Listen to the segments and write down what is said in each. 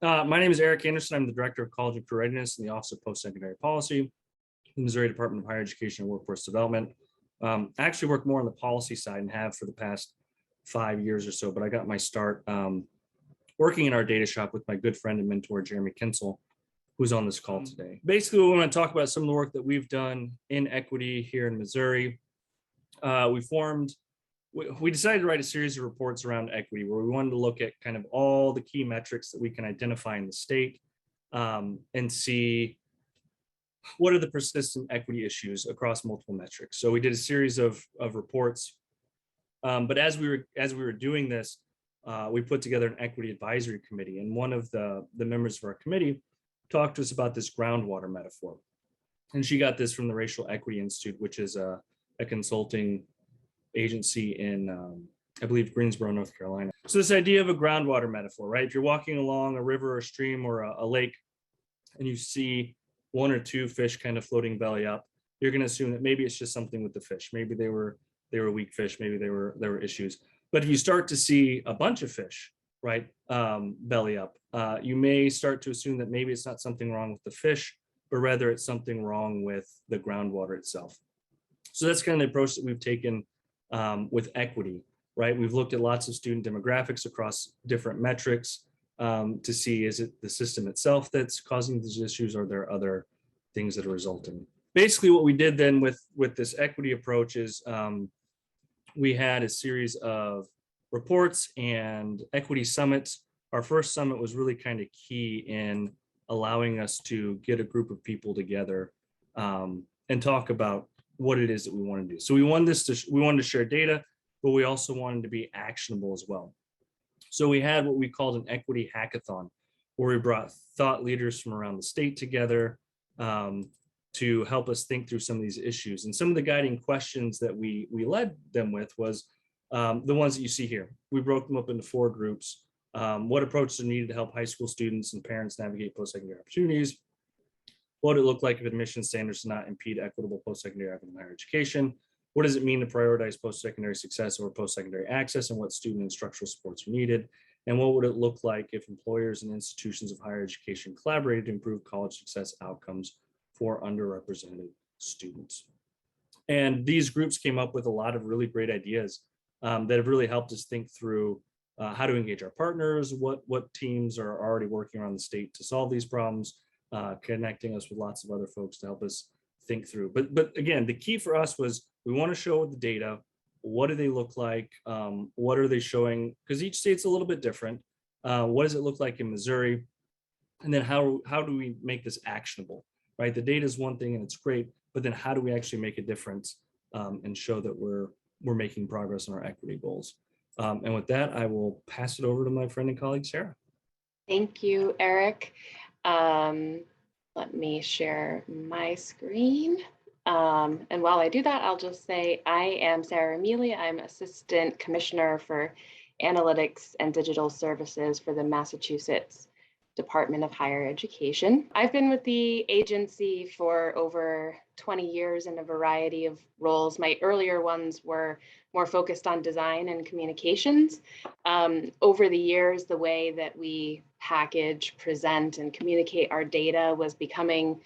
My name is Eric Anderson. I'm the Director of College and Career Readiness in the Office of Post-Secondary Policy, the Missouri Department of Higher Education and Workforce Development. I actually work more on the policy side and have for the past 5 years or so, but I got my start working in our data shop with my good friend and mentor, Jeremy Kinsel, who's on this call today. Basically, we want to talk about some of the work that we've done in equity here in Missouri. We decided to write a series of reports around equity where we wanted to look at kind of all the key metrics that we can identify in the state and see what are the persistent equity issues across multiple metrics. So we did a series of reports, but as we were doing this, we put together an equity advisory committee, and one of the members of our committee talked to us about this groundwater metaphor. And she got this from the Racial Equity Institute, which is a consulting agency in, I believe, Greensboro, North Carolina. So this idea of a groundwater metaphor, right? If you're walking along a river or a stream or a lake and you see one or two fish kind of floating belly up, you're going to assume that maybe it's just something with the fish. Maybe they were weak fish. Maybe there were issues. But if you start to see a bunch of fish, right, belly up, you may start to assume that maybe it's not something wrong with the fish, but rather it's something wrong with the groundwater itself. So that's kind of the approach that we've taken with equity, right? We've looked at lots of student demographics across different metrics to see, is it the system itself that's causing these issues, or are there other things that are resulting? Basically, what we did then with this equity approach is we had a series of reports and equity summits. Our first summit was really kind of key in allowing us to get a group of people together and talk about what it is that we want to do. So we wanted to share data, but we also wanted to be actionable as well. So we had what we called an equity hackathon, where we brought thought leaders from around the state together to help us think through some of these issues. And some of the guiding questions that we led them with was the ones that you see here. We broke them up into 4 groups. What approaches are needed to help high school students and parents navigate post-secondary opportunities? What would it look like if admission standards do not impede equitable post-secondary academic higher education? What does it mean to prioritize post-secondary success over post-secondary access, and what student and instructional supports are needed? And what would it look like if employers and institutions of higher education collaborated to improve college success outcomes for underrepresented students? And these groups came up with a lot of really great ideas that have really helped us think through how to engage our partners, what teams are already working around the state to solve these problems, connecting us with lots of other folks to help us think through. But again, the key for us was we want to show the data. What do they look like? What are they showing? Because each state's a little bit different. What does it look like in Missouri? And then how do we make this actionable, right? The data is one thing and it's great, but then how do we actually make a difference and show that we're making progress on our equity goals? And with that, I will pass it over to my friend and colleague, Sarah. Thank you, Eric. Let me share my screen. And while I do that, I'll just say I am Sarah Amelia. I'm Assistant Commissioner for Analytics and Digital Services for the Massachusetts Department of Higher Education. I've been with the agency for over 20 years in a variety of roles. My earlier ones were more focused on design and communications. Over the years, the way that we package, present, and communicate our data was becoming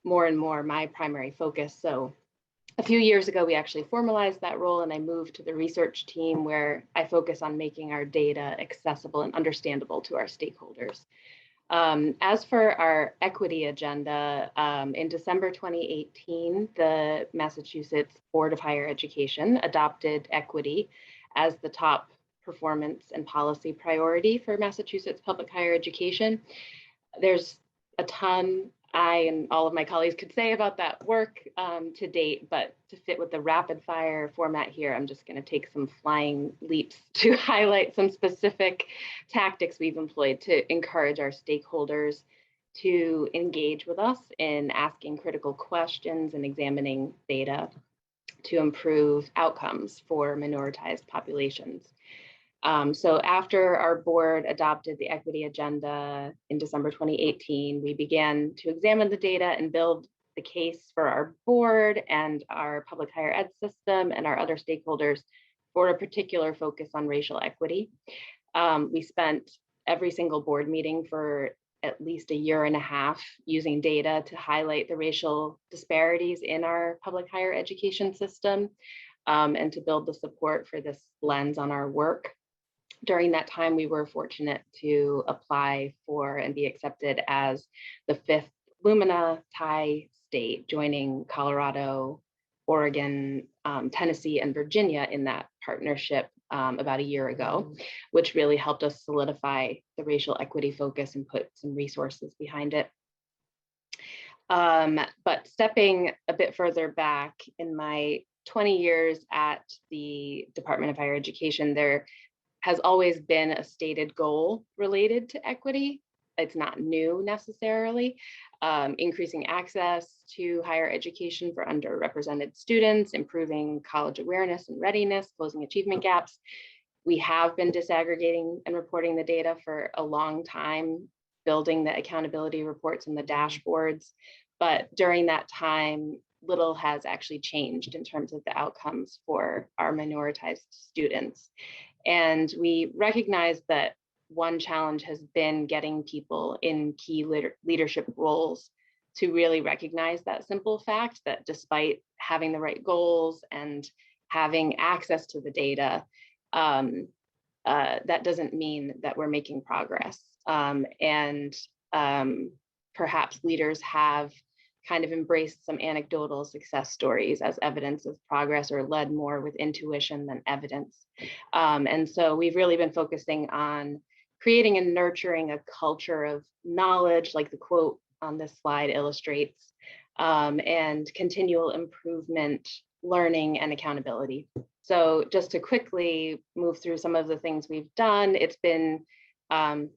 more and more my primary focus. So a few years ago, we actually formalized that role, and I moved to the research team, where I focus on making our data accessible and understandable to our stakeholders. As for our equity agenda, in December 2018, the Massachusetts Board of Higher Education adopted equity as the top performance and policy priority for Massachusetts public higher education. There's a ton I and all of my colleagues could say about that work to date, but to fit with the rapid fire format here, I'm just going to take some flying leaps to highlight some specific tactics we've employed to encourage our stakeholders to engage with us in asking critical questions and examining data to improve outcomes for minoritized populations. So after our board adopted the equity agenda in December 2018, we began to examine the data and build the case for our board and our public higher ed system and our other stakeholders for a particular focus on racial equity. We spent every single board meeting for at least a year and a half using data to highlight the racial disparities in our public higher education system, and to build the support for this lens on our work. During that time, we were fortunate to apply for and be accepted as the 5th Lumina tie state, joining Colorado, Oregon, Tennessee, and Virginia in that partnership about a year ago, which really helped us solidify the racial equity focus and put some resources behind it. But stepping a bit further back, in my 20 years at the Department of Higher Education, there has always been a stated goal related to equity. It's not new necessarily. Increasing access to higher education for underrepresented students, improving college awareness and readiness, closing achievement gaps. We have been disaggregating and reporting the data for a long time, building the accountability reports and the dashboards. But during that time, little has actually changed in terms of the outcomes for our minoritized students. And we recognize that one challenge has been getting people in key leadership roles to really recognize that simple fact that despite having the right goals and having access to the data, that doesn't mean that we're making progress. Perhaps leaders have kind of embraced some anecdotal success stories as evidence of progress, or led more with intuition than evidence. And so we've really been focusing on creating and nurturing a culture of knowledge, like the quote on this slide illustrates, and continual improvement, learning, and accountability. So just to quickly move through some of the things we've done, it's been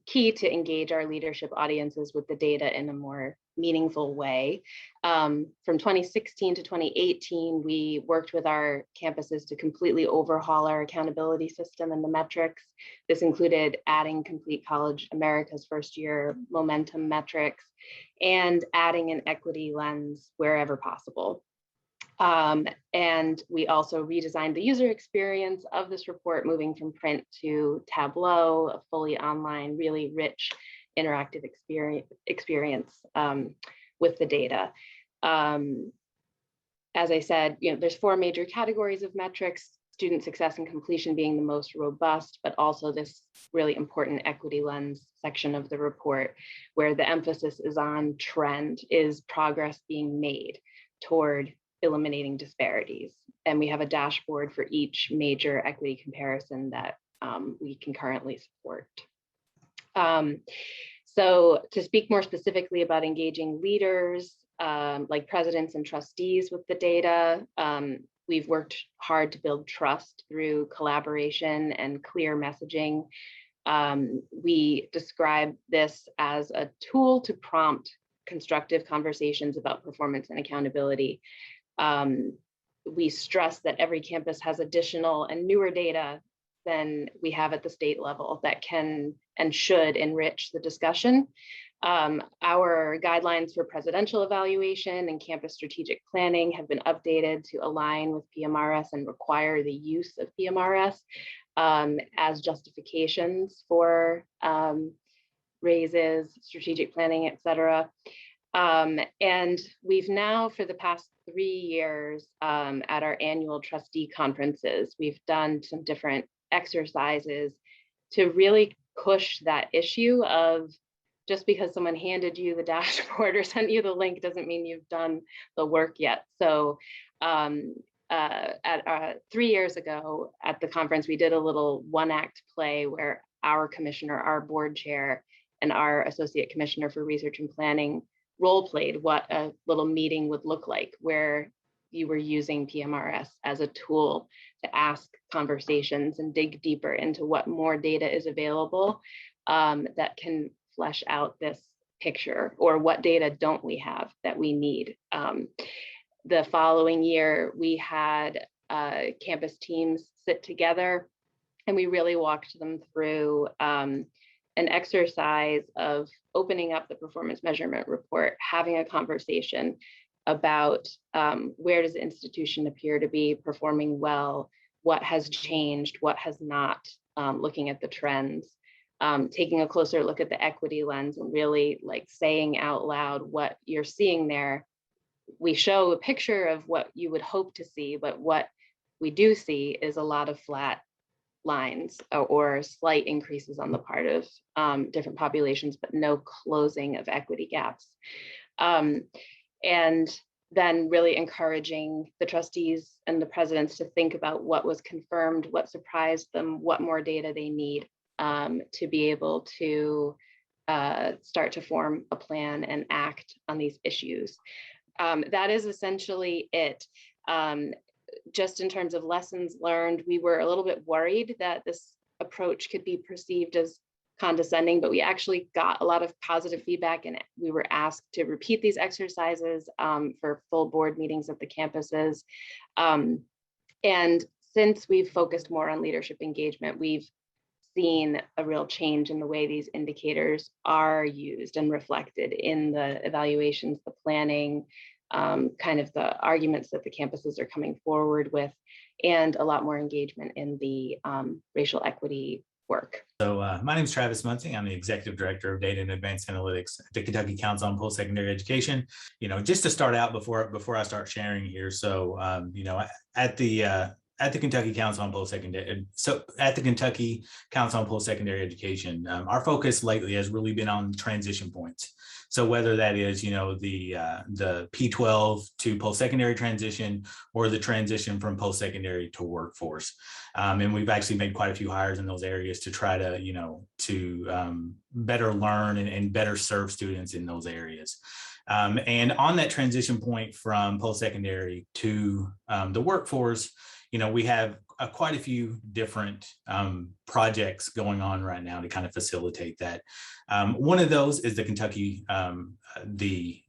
key to engage our leadership audiences with the data in a more meaningful way. From 2016 to 2018, we worked with our campuses to completely overhaul our accountability system and the metrics. This included adding Complete College America's first year momentum metrics and adding an equity lens wherever possible. And we also redesigned the user experience of this report, moving from print to Tableau, a fully online, really rich interactive experience with the data. As I said, there's 4 major categories of metrics, student success and completion being the most robust, but also this really important equity lens section of the report, where the emphasis is on trend. Is progress being made toward eliminating disparities? And we have a dashboard for each major equity comparison that we can currently support. So to speak more specifically about engaging leaders, like presidents and trustees with the data, we've worked hard to build trust through collaboration and clear messaging. We describe this as a tool to prompt constructive conversations about performance and accountability. We stress that every campus has additional and newer data than we have at the state level that can and should enrich the discussion. Our guidelines for presidential evaluation and campus strategic planning have been updated to align with PMRS and require the use of PMRS as justifications for raises, strategic planning, et cetera. And we've now, for the past 3 years, at our annual trustee conferences, we've done some different exercises to really push that issue of, just because someone handed you the dashboard or sent you the link doesn't mean you've done the work yet. So 3 years ago at the conference, we did a little one-act play where our commissioner, our board chair, and our associate commissioner for research and planning role played what a little meeting would look like, where you were using PMRS as a tool to ask conversations and dig deeper into what more data is available that can flesh out this picture, or what data don't we have that we need. The following year, we had campus teams sit together, and we really walked them through an exercise of opening up the performance measurement report, having a conversation about where does the institution appear to be performing well, what has changed, what has not, looking at the trends. taking a closer look at the equity lens and really like saying out loud what you're seeing there. We show a picture of what you would hope to see, but what we do see is a lot of flat lines or slight increases on the part of different populations, but no closing of equity gaps. And then really encouraging the trustees and the presidents to think about what was confirmed, what surprised them, what more data they need to be able to start to form a plan and act on these issues. That is essentially it. Just in terms of lessons learned, we were a little bit worried that this approach could be perceived as condescending, but we actually got a lot of positive feedback, and we were asked to repeat these exercises for full board meetings at the campuses. And since we've focused more on leadership engagement, we've seen a real change in the way these indicators are used and reflected in the evaluations, the planning, kind of the arguments that the campuses are coming forward with, and a lot more engagement in the racial equity work. So my name is Travis Munson. I'm the Executive Director of Data and Advanced Analytics at the Kentucky Council on Post-Secondary Education. You know, just to start out before I start sharing here. So, you know, at the Kentucky Council on Post-Secondary, Education, our focus lately has really been on transition points. So whether that is, you know, the P12 to post-secondary transition or the transition from post-secondary to workforce. And we've actually made quite a few hires in those areas to try to, you know, to better learn and better serve students in those areas. And on that transition point from post-secondary to the workforce, you know, we have quite a few different projects going on right now to kind of facilitate that. One of those is the Kentucky, the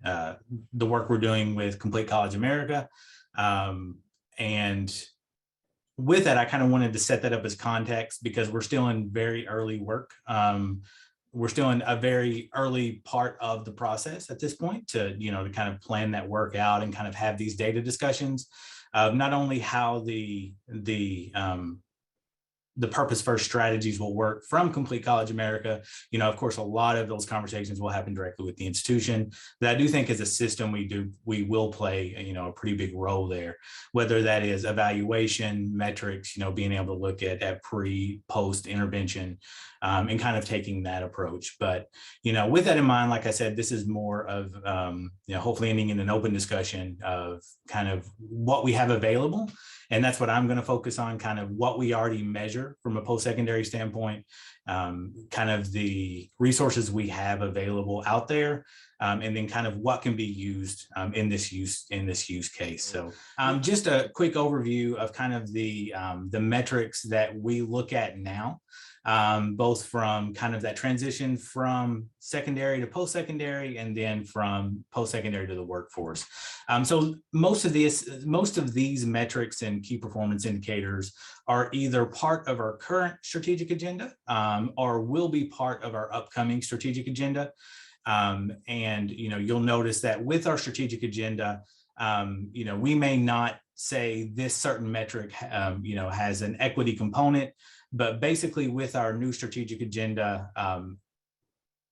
work we're doing with Complete College America. And with that, I kind of wanted to set that up as context because we're still in very early work. We're still in a very early part of the process at this point to, you know, to kind of plan that work out and kind of have these data discussions. Not only how the purpose first strategies will work from Complete College America. You know, of course, a lot of those conversations will happen directly with the institution. But I do think as a system, we will play, you know, a pretty big role there, whether that is evaluation, metrics, you know, being able to look at pre, post intervention and kind of taking that approach. But, you know, with that in mind, like I said, this is more of, you know, hopefully ending in an open discussion of kind of what we have available. And that's what I'm going to focus on, kind of what we already measure from a post-secondary standpoint, kind of the resources we have available out there, and then kind of what can be used in this use case. So just a quick overview of kind of the metrics that we look at now. Both from kind of that transition from secondary to post-secondary and then from post-secondary to the workforce. So most of these metrics and key performance indicators are either part of our current strategic agenda or will be part of our upcoming strategic agenda. And, you know, you'll notice that with our strategic agenda, you know, we may not say this certain metric, you know, has an equity component. But basically with our new strategic agenda,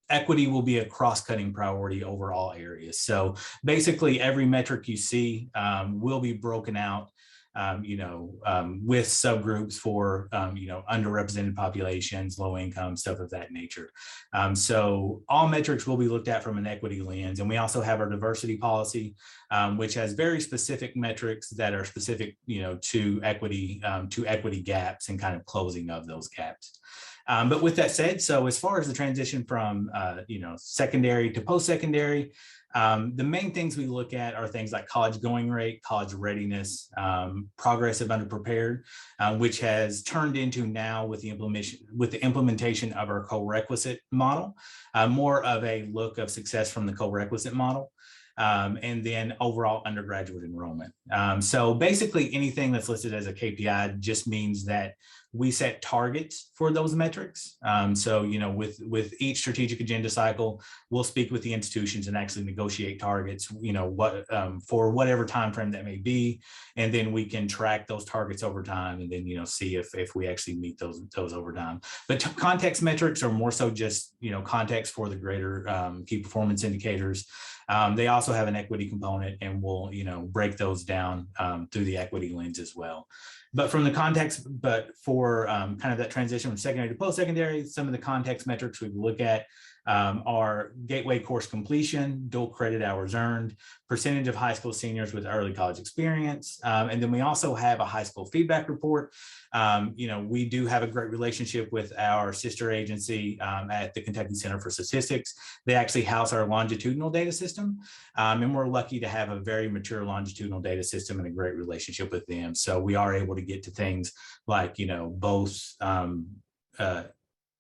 equity will be a cross-cutting priority over all areas. So basically every metric you see will be broken out, you know, with subgroups for, you know, underrepresented populations, low income, stuff of that nature. So all metrics will be looked at from an equity lens. And we also have our diversity policy, which has very specific metrics that are specific, you know, to equity gaps and kind of closing of those gaps. But with that said, so as far as the transition from, you know, secondary to post-secondary, the main things we look at are things like college going rate, college readiness, progress of underprepared, which has turned into now with the implementation of our co-requisite model, more of a look of success from the co-requisite model. And then overall undergraduate enrollment. So basically anything that's listed as a KPI just means that we set targets for those metrics. So, with each strategic agenda cycle, we'll speak with the institutions and actually negotiate targets, for whatever time frame that may be. And then we can track those targets over time and then, see if we actually meet those over time. But context metrics are more so just, context for the greater key performance indicators. They also have an equity component, and we'll, break those down through the equity lens as well. But from the context, for kind of that transition from secondary to post-secondary, some of the context metrics we look at are gateway course completion, dual credit hours earned, percentage of high school seniors with early college experience. And then we also have a high school feedback report. We do have a great relationship with our sister agency at the Kentucky Center for Statistics. They actually house our longitudinal data system. And we're lucky to have a very mature longitudinal data system and a great relationship with them. So we are able to get to things like, both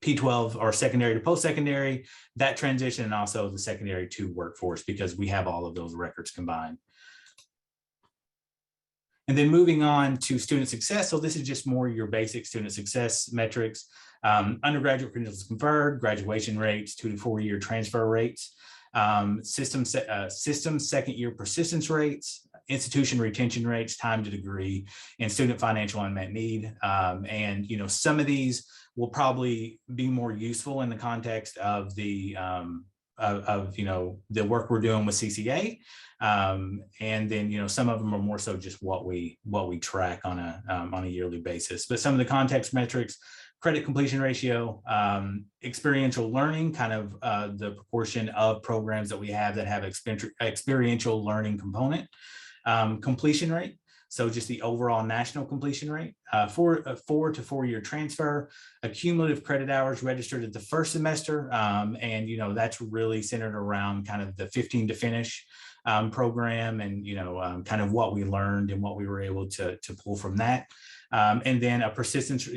P12 or secondary to post-secondary, that transition, and also the secondary to workforce, because we have all of those records combined. And then moving on to student success. So this is just more your basic student success metrics. Undergraduate credentials conferred, graduation rates, 2 to 4 year transfer rates, system second year persistence rates, institution retention rates, time to degree, and student financial unmet need. And some of these will probably be more useful in the context of the the work we're doing with CCA, and then some of them are more so just what we track on a yearly basis. But some of the context metrics: credit completion ratio, experiential learning, kind of the proportion of programs that we have that have experiential learning component, completion rate. So just the overall national completion rate, 4 to 4 year transfer, cumulative credit hours registered at the first semester. And, that's really centered around kind of the 15 to finish program, and, kind of what we learned and what we were able to pull from that. And then a persistence,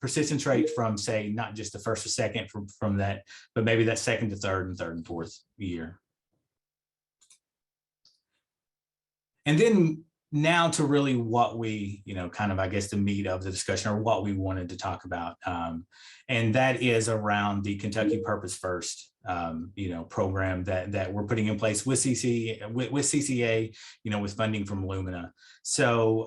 persistence rate from, say, not just the first or second from that, but maybe that second to third and fourth year. And then now to really what we, kind of, I guess, the meat of the discussion, or what we wanted to talk about. And that is around the Kentucky Purpose First, program that we're putting in place with CCA, with funding from Lumina. So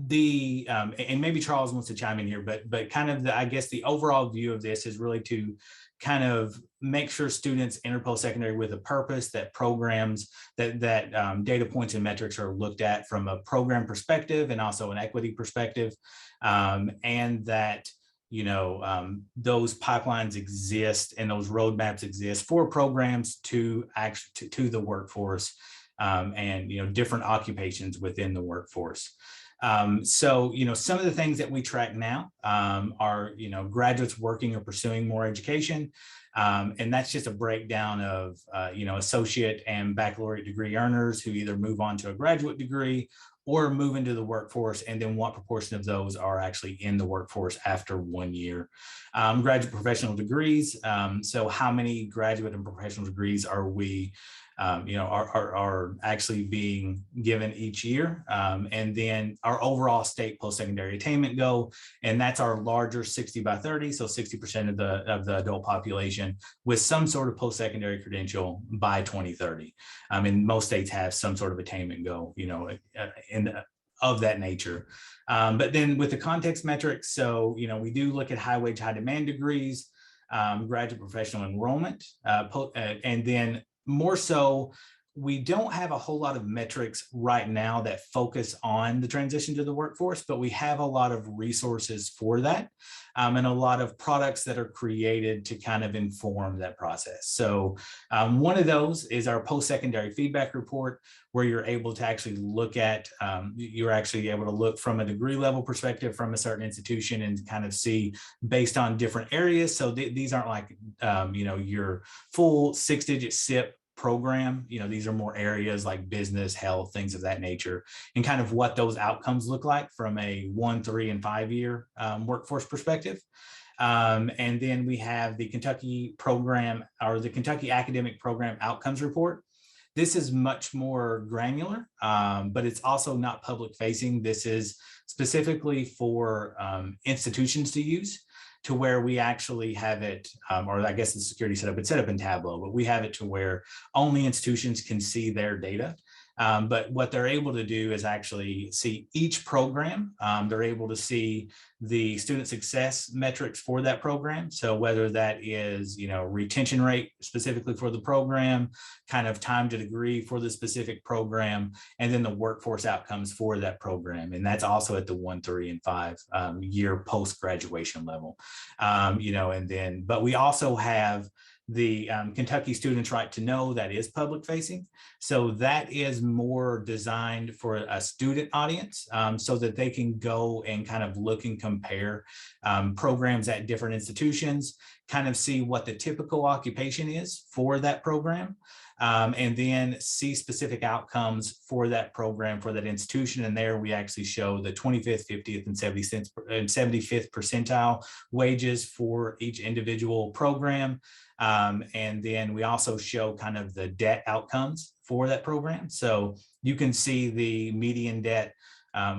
and maybe Charles wants to chime in here, but kind of I guess the overall view of this is really to kind of make sure students enter post-secondary with a purpose, that programs, that data points and metrics are looked at from a program perspective and also an equity perspective, and that those pipelines exist and those roadmaps exist for programs to the workforce, and different occupations within the workforce. So, some of the things that we track now are, graduates working or pursuing more education. And that's just a breakdown of, associate and baccalaureate degree earners who either move on to a graduate degree or move into the workforce, and then what proportion of those are actually in the workforce after 1 year. Graduate professional degrees. So how many graduate and professional degrees are we are actually being given each year, and then our overall state post-secondary attainment goal, and that's our larger 60 by 30, so 60% of the adult population with some sort of post-secondary credential by 2030. And most states have some sort of attainment goal, of that nature. But then with the context metrics, so we do look at high wage, high demand degrees, graduate professional enrollment, and then more so, we don't have a whole lot of metrics right now that focus on the transition to the workforce, but we have a lot of resources for that, and a lot of products that are created to kind of inform that process. So one of those is our post-secondary feedback report, where you're able to actually look at, you're actually able to look from a degree level perspective from a certain institution and kind of see based on different areas. So these aren't like, your full 6-digit SIP program. These are more areas like business, health, things of that nature, and kind of what those outcomes look like from a 1, 3, and 5 year workforce perspective. And then we have the Kentucky program, or the Kentucky Academic Program Outcomes Report. This is much more granular, but it's also not public facing. This is specifically for institutions to use, to where we actually have it, or I guess the security setup, it's set up in Tableau, but we have it to where only institutions can see their data. But what they're able to do is actually see each program. They're able to see the student success metrics for that program. So whether that is, retention rate specifically for the program, kind of time to degree for the specific program, and then the workforce outcomes for that program. And that's also at the 1, 3, and 5 year post-graduation level. But we also have the Kentucky Students' Right to Know that is public facing. So that is more designed for a student audience, so that they can go and kind of look and compare programs at different institutions, kind of see what the typical occupation is for that program, and then see specific outcomes for that program, for that institution. And there we actually show the 25th, 50th, and 75th percentile wages for each individual program. And then we also show kind of the debt outcomes for that program. So you can see the median debt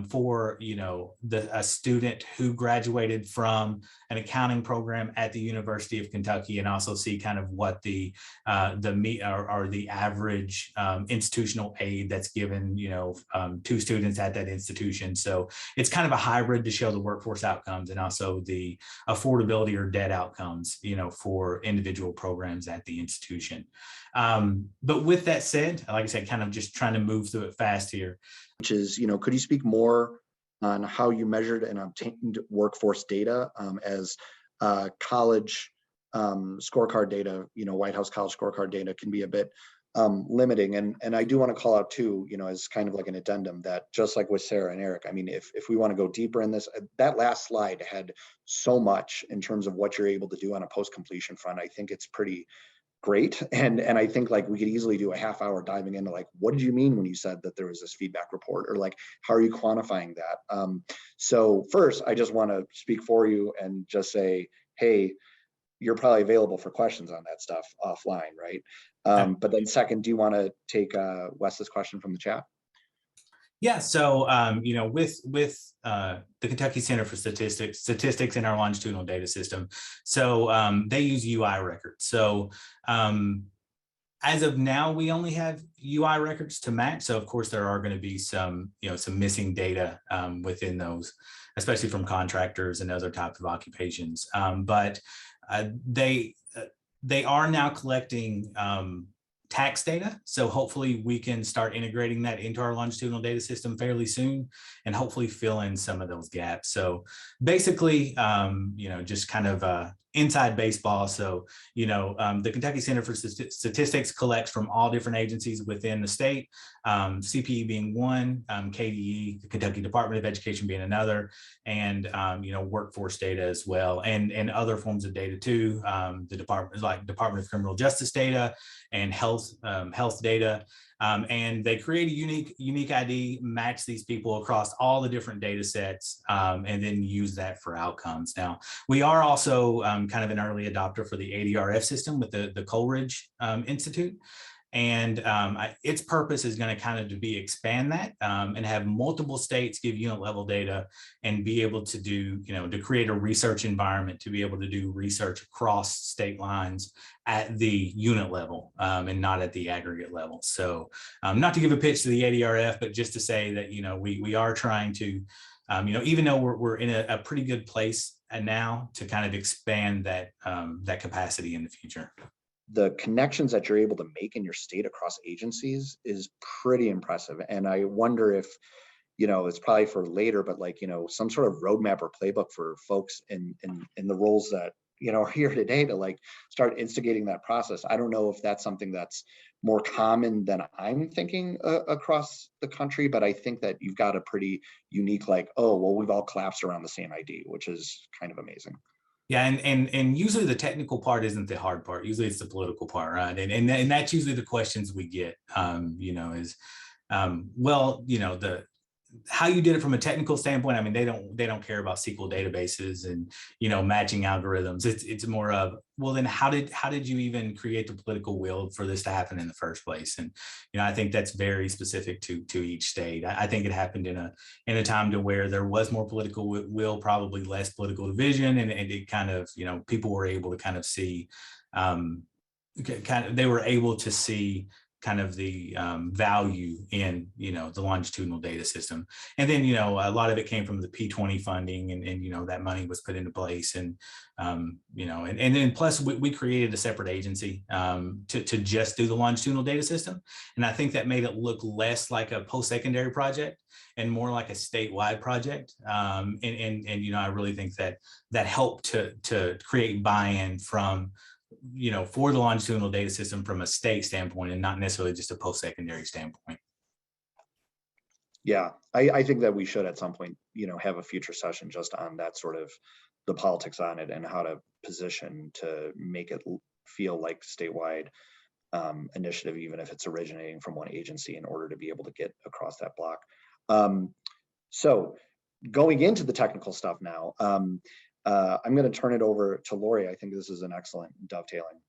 for a student who graduated from an accounting program at the University of Kentucky, and also see kind of what the average institutional aid that's given to students at that institution. So it's kind of a hybrid to show the workforce outcomes and also the affordability or debt outcomes for individual programs at the institution. But with that said, like I said, kind of just trying to move through it fast here. Which is, could you speak more on how you measured and obtained workforce data as college scorecard data, White House college scorecard data can be a bit limiting. And I do want to call out too, as kind of like an addendum, that just like with Sarah and Eric, I mean, if we want to go deeper in this, that last slide had so much in terms of what you're able to do on a post-completion front. I think it's pretty great. And I think like we could easily do a half hour diving into like, what did you mean when you said that there was this feedback report, or like, how are you quantifying that? So first, I just want to speak for you and just say, hey, you're probably available for questions on that stuff offline, right? But then second, do you want to take Wes's question from the chat? Yeah, so with the Kentucky Center for Statistics in our longitudinal data system, so they use UI records. So as of now, we only have UI records to match. So of course there are going to be some some missing data within those, especially from contractors and other types of occupations. But they are now collecting tax data. So hopefully we can start integrating that into our longitudinal data system fairly soon, and hopefully fill in some of those gaps. So basically, just kind of inside baseball. So, the Kentucky Center for Statistics collects from all different agencies within the state, CPE being one, KDE, the Kentucky Department of Education being another, and, workforce data as well, and other forms of data too. The Department of Criminal Justice data and health data. And they create a unique ID, match these people across all the different data sets, and then use that for outcomes. Now, we are also kind of an early adopter for the ADRF system with the Coleridge Institute. And its purpose is going to kind of to be expand that and have multiple states give unit level data and be able to do, to create a research environment to be able to do research across state lines at the unit level and not at the aggregate level. So not to give a pitch to the ADRF, but just to say that, we are trying to, even though we're in a pretty good place now to kind of expand that that capacity in the future. The connections that you're able to make in your state across agencies is pretty impressive. And I wonder if, it's probably for later, but like, some sort of roadmap or playbook for folks in the roles that, are here today to like start instigating that process. I don't know if that's something that's more common than I'm thinking across the country, but I think that you've got a pretty unique, like, oh, well, we've all collapsed around the same ID, which is kind of amazing. Yeah, and usually the technical part isn't the hard part. Usually it's the political part, right? And that's usually the questions we get. how you did it from a technical standpoint, I mean, they don't care about SQL databases and, you know, matching algorithms. It's more of, well, then how did you even create the political will for this to happen in the first place? And, you know, I think that's very specific to each state. I think it happened in a time to where there was more political will, probably less political division, and it kind of, you know, people were able to kind of see, they were able to see kind of the value in, you know, the longitudinal data system. And then, you know, a lot of it came from the P20 funding, and you know, that money was put into place. And, you know, and then plus we created a separate agency to just do the longitudinal data system. And I think that made it look less like a post-secondary project and more like a statewide project. And you know, I really think that helped to create buy-in from, you know, for the longitudinal data system from a state standpoint, and not necessarily just a post-secondary standpoint. Yeah, I think that we should at some point, you know, have a future session just on that sort of the politics on it and how to position to make it feel like statewide initiative, even if it's originating from one agency, in order to be able to get across that block. So going into the technical stuff now, I'm going to turn it over to Lori. I think this is an excellent dovetailing.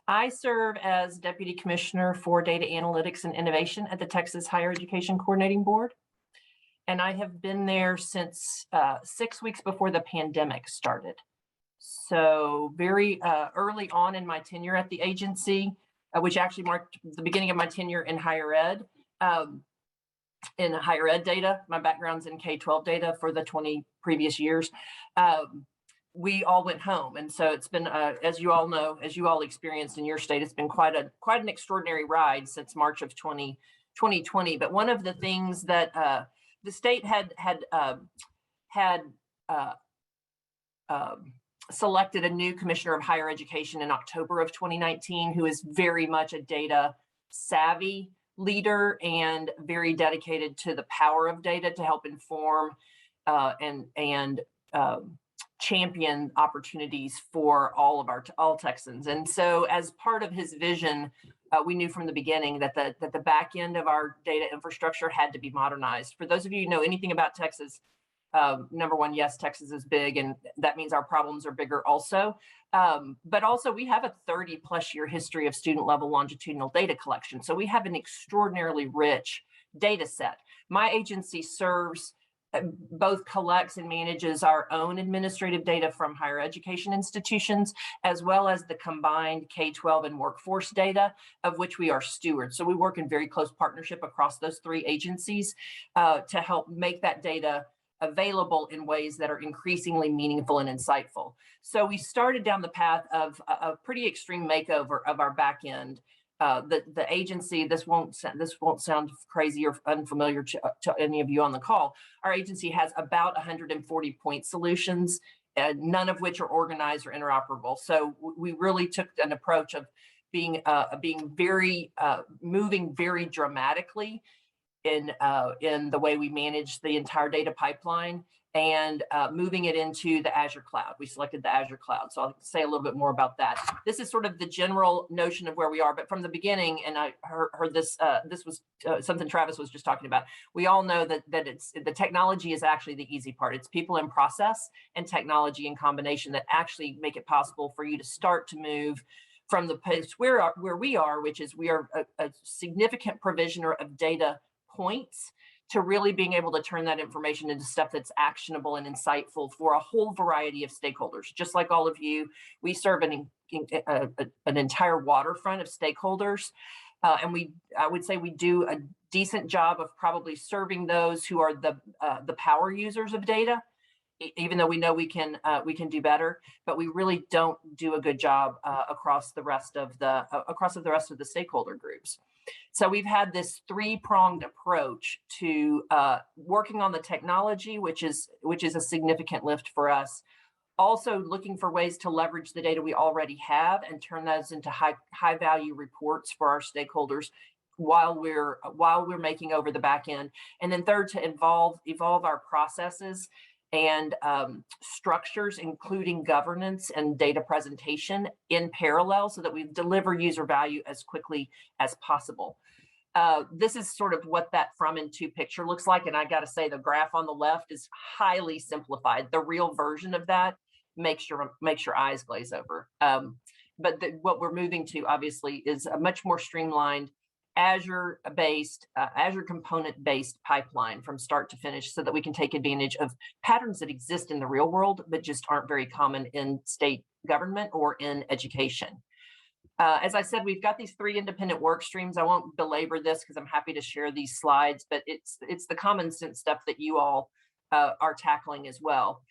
I serve as Deputy Commissioner for Data Analytics and Innovation at the Texas Higher Education Coordinating Board. And I have been there since 6 weeks before the pandemic started. So very early on in my tenure at the agency, which actually marked the beginning of my tenure in higher ed. In higher ed data, my background's in K-12 data for the 20 previous years. We all went home. And so it's been, as you all know, as you all experienced in your state, it's been quite an extraordinary ride since March of 2020. But one of the things that the state had selected a new commissioner of higher education in October of 2019, who is very much a data savvy leader and very dedicated to the power of data to help inform and champion opportunities for all Texans. And so as part of his vision, we knew from the beginning that the back end of our data infrastructure had to be modernized. For those of you who know anything about Texas, number one, yes, Texas is big, and that means our problems are bigger also. But also we have a 30+ year history of student level longitudinal data collection. So we have an extraordinarily rich data set. My agency serves, both collects and manages our own administrative data from higher education institutions, as well as the combined K-12 and workforce data, of which we are stewards. So we work in very close partnership across those three agencies to help make that data available in ways that are increasingly meaningful and insightful. So we started down the path of a pretty extreme makeover of our back end. The agency, this won't sound crazy or unfamiliar to any of you on the call. Our agency has about 140 point solutions, none of which are organized or interoperable. So we really took an approach of moving very dramatically in the way we manage the entire data pipeline, and moving it into the Azure cloud. We selected the Azure cloud. So I'll say a little bit more about that. This is sort of the general notion of where we are, but from the beginning, and I heard this, this was something Travis was just talking about. We all know that the technology is actually the easy part. It's people and process and technology in combination that actually make it possible for you to start to move from the place where we are, which is we are a significant provisioner of data points, to really being able to turn that information into stuff that's actionable and insightful for a whole variety of stakeholders. Just like all of you, we serve an entire waterfront of stakeholders. And I would say we do a decent job of probably serving those who are the power users of data, even though we know we can do better, but we really don't do a good job across the rest of the stakeholder groups. So we've had this three-pronged approach to working on the technology, which is a significant lift for us. Also looking for ways to leverage the data we already have and turn those into high value reports for our stakeholders while we're making over the back end. And then third, to evolve our processes and structures, including governance and data presentation in parallel, so that we deliver user value as quickly as possible. This is sort of what that from and to picture looks like. And I got to say, the graph on the left is highly simplified. The real version of that makes your eyes glaze over. But what we're moving to, obviously, is a much more streamlined Azure-based, Azure component-based pipeline from start to finish, so that we can take advantage of patterns that exist in the real world, but just aren't very common in state government or in education. As I said, we've got these 3 independent work streams. I won't belabor this because I'm happy to share these slides, but it's the common sense stuff that you all are tackling as well.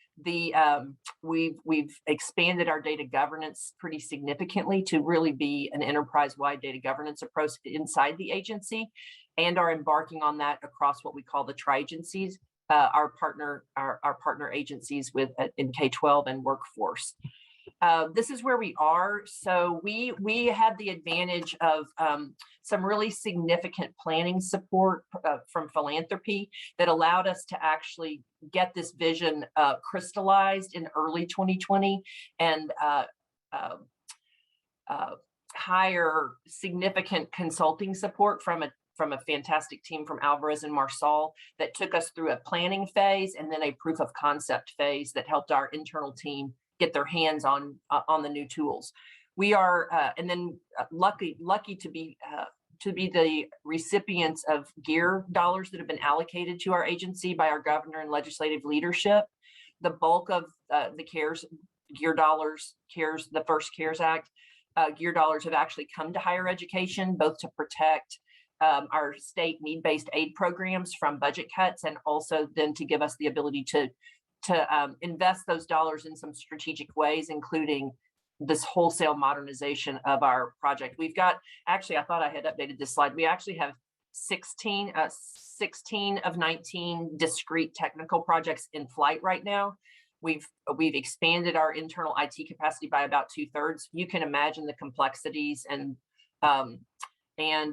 We've expanded our data governance pretty significantly to really be an enterprise-wide data governance approach inside the agency, and are embarking on that across what we call the tri-agencies, our partner agencies in K-12 and workforce. This is where we are. So we had the advantage of some really significant planning support from philanthropy that allowed us to actually get this vision crystallized in early 2020 and hire significant consulting support from a fantastic team from Alvarez and Marsal that took us through a planning phase and then a proof of concept phase that helped our internal team get their hands on the new tools. We are and then lucky to be the recipients of GEAR dollars that have been allocated to our agency by our governor and legislative leadership. The bulk of the GEAR dollars, the first CARES Act, GEAR dollars have actually come to higher education, both to protect our state need-based aid programs from budget cuts, and also then to give us the ability to invest those dollars in some strategic ways, including this wholesale modernization of our project. We've got, actually, I thought I had updated this slide. We actually have 16 of 19 discrete technical projects in flight right now. We've expanded our internal IT capacity by about 2/3. You can imagine the complexities and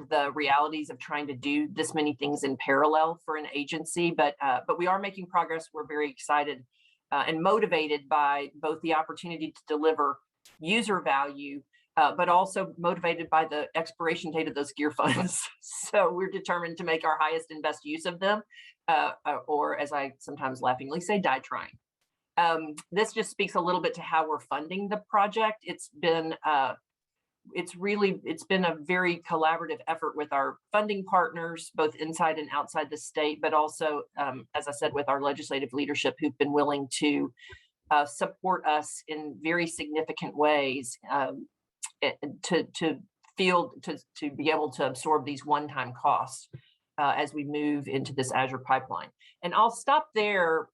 the realities of trying to do this many things in parallel for an agency, but we are making progress. We're very excited and motivated by both the opportunity to deliver user value, but also motivated by the expiration date of those GEAR funds. So we're determined to make our highest and best use of them, or as I sometimes laughingly say, die trying. This just speaks a little bit to how we're funding the project. It's been a very collaborative effort with our funding partners, both inside and outside the state, but also, as I said, with our legislative leadership, who've been willing to support us in very significant ways to be able to absorb these one-time costs as we move into this Azure pipeline. And I'll stop there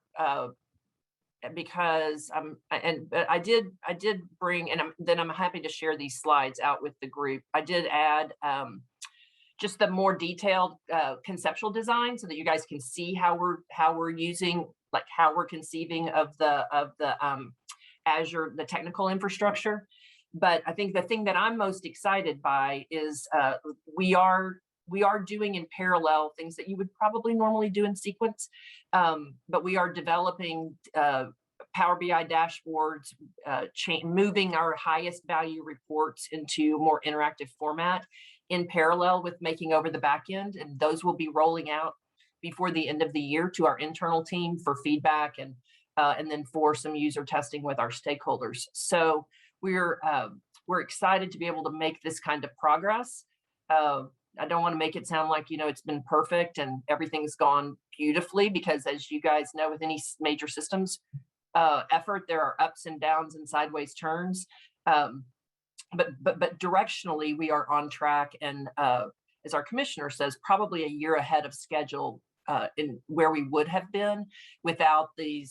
because I did bring, and then I'm happy to share these slides out with the group. I did add just the more detailed conceptual design so that you guys can see how we're using, like how we're conceiving of the Azure, the technical infrastructure. But I think the thing that I'm most excited by is we are doing in parallel things that you would probably normally do in sequence, but we are developing Power BI dashboards, moving our highest value reports into a more interactive format in parallel with making over the back end. And those will be rolling out before the end of the year to our internal team for feedback and then for some user testing with our stakeholders. So we're excited to be able to make this kind of progress. I don't want to make it sound like, it's been perfect and everything's gone beautifully, because as you guys know, with any major systems effort, there are ups and downs and sideways turns. But directionally, we are on track. And as our commissioner says, probably a year ahead of schedule in where we would have been without the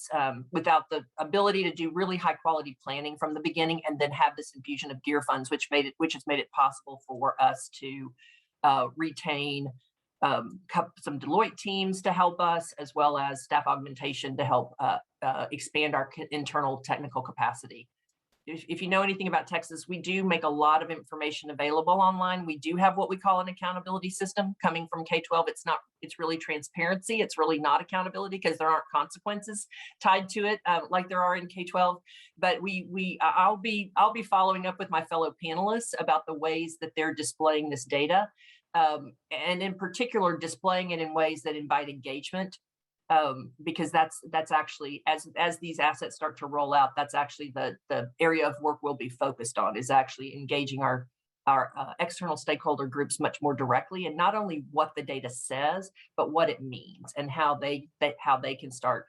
ability to do really high quality planning from the beginning, and then have this infusion of GEAR funds, which has made it possible for us to retain some Deloitte teams to help us, as well as staff augmentation to help expand our internal technical capacity. If you know anything about Texas, we do make a lot of information available online. We do have what we call an accountability system coming from K-12. It's really transparency. It's really not accountability, because there aren't consequences tied to it like there are in K-12. But I'll be following up with my fellow panelists about the ways that they're displaying this data. and in particular displaying it in ways that invite engagement, because that's actually, as these assets start to roll out, that's actually the area of work we'll be focused on, is actually engaging our external stakeholder groups much more directly, and not only what the data says, but what it means and how they can start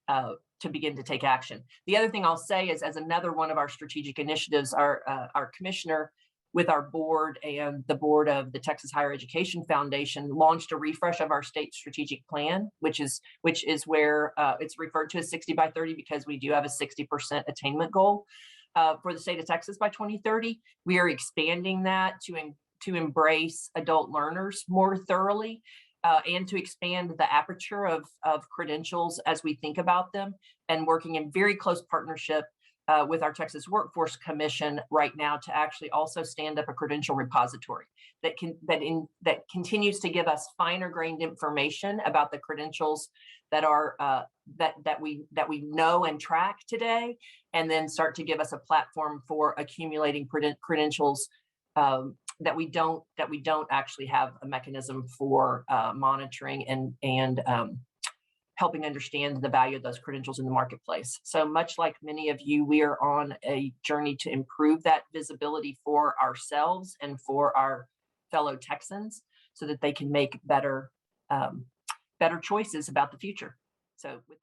to begin to take action. The other thing I'll say is, as another one of our strategic initiatives, our commissioner with our board and the board of the Texas Higher Education Foundation launched a refresh of our state strategic plan, which is where it's referred to as 60 by 30, because we do have a 60% attainment goal for the state of Texas by 2030. We are expanding that to embrace adult learners more thoroughly, and to expand the aperture of credentials as we think about them, and working in very close partnership with our Texas Workforce Commission right now to actually also stand up a credential repository that continues to give us finer grained information about the credentials that are that we know and track today, and then start to give us a platform for accumulating credentials that we don't actually have a mechanism for monitoring and helping understand the value of those credentials in the marketplace. So much like many of you, we are on a journey to improve that visibility for ourselves and for our fellow Texans, so that they can make better choices about the future. So with